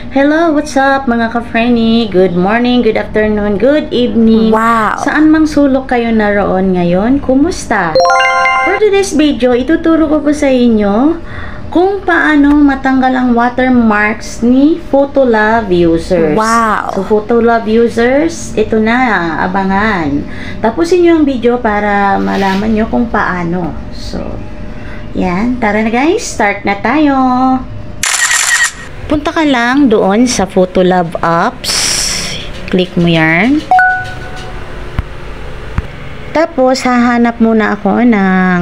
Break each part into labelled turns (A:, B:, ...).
A: Hello, what's up mga ka-Frenny? Good morning, good afternoon, good evening.
B: Wow!
A: Saan mang sulok kayo naroon ngayon? Kumusta? For today's video, ituturo ko po sa inyo kung paano matanggal ang watermarks ni Photolab users.
B: Wow!
A: So, Photolab users, ito na, abangan. Tapusin nyo ang video para malaman nyo kung paano. So, yan. Tara na guys, start na tayo. Punta ka lang doon sa Photolab apps. Click mo yan. Tapos, hahanap muna ako ng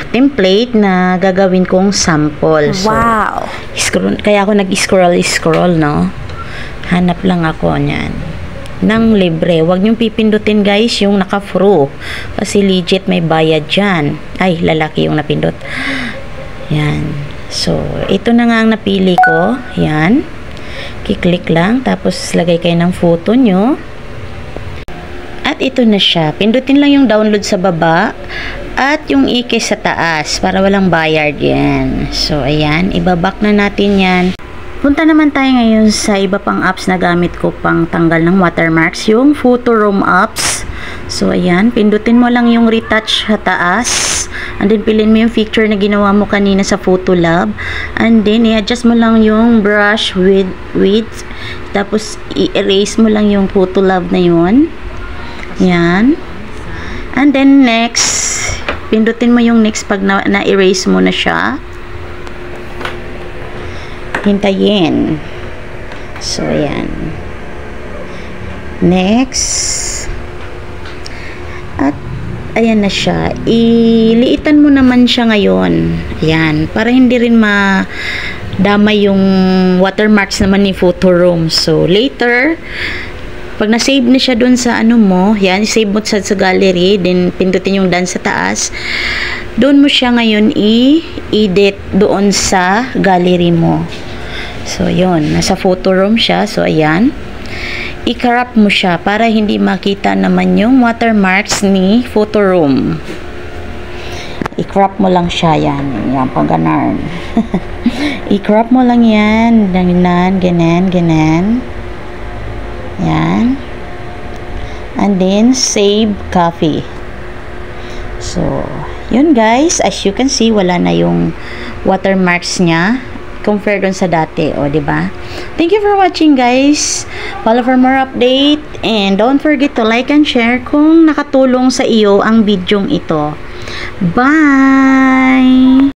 A: template na gagawin kong sample. So,
B: wow!
A: Kaya ako nag-scroll, no? Hanap lang ako niyan. Nang libre. Huwag niyong pipindutin, guys, yung naka-free. Kasi legit may bayad dyan. Ay, lalaki yung napindot. Yan. So, ito na nga ang napili ko. Yan. Kiklik lang. Tapos, lagay kayo ng photo nyo. At ito na siya. Pindutin lang yung download sa baba. At yung ike sa taas. Para walang bayad yan. So, ayan. Ibabak na natin yan. Punta naman tayo ngayon sa iba pang apps na gamit ko pang tanggal ng watermarks. Yung Photoroom apps. So, ayan. Pindutin mo lang yung retouch sa taas. And then, pilin mo yung picture na ginawa mo kanina sa Photolab. And then, i-adjust mo lang yung brush width. Tapos, i-erase mo lang yung Photolab na yun. Yan. And then, next. Pindutin mo yung next pag na-erase mo na siya. Hintayin. So, ayan. Next. At, ayan na siya. Iliitan mo naman siya ngayon. Ayan. Para hindi rin madamay yung watermarks naman ni Photoroom. So, later, pag na-save na siya dun sa ano mo, yan, save mo sa gallery, then pindutin yung done sa taas, doon mo siya ngayon i-edit doon sa gallery mo. So, yun. Nasa Photoroom siya. So, ayan. I-crop mo siya para hindi makita naman yung watermarks ni Photoroom. I-crop mo lang siya. Yan. Yan, pang ganon. I-crop mo lang yan. Ganan, ganan, ganan. Yan. And then, save copy. So, yun guys. As you can see, wala na yung watermarks niya compare dun sa dati, o diba? Thank you for watching guys. Follow for more update and don't forget to like and share kung nakatulong sa iyo ang bidyong ito. Bye!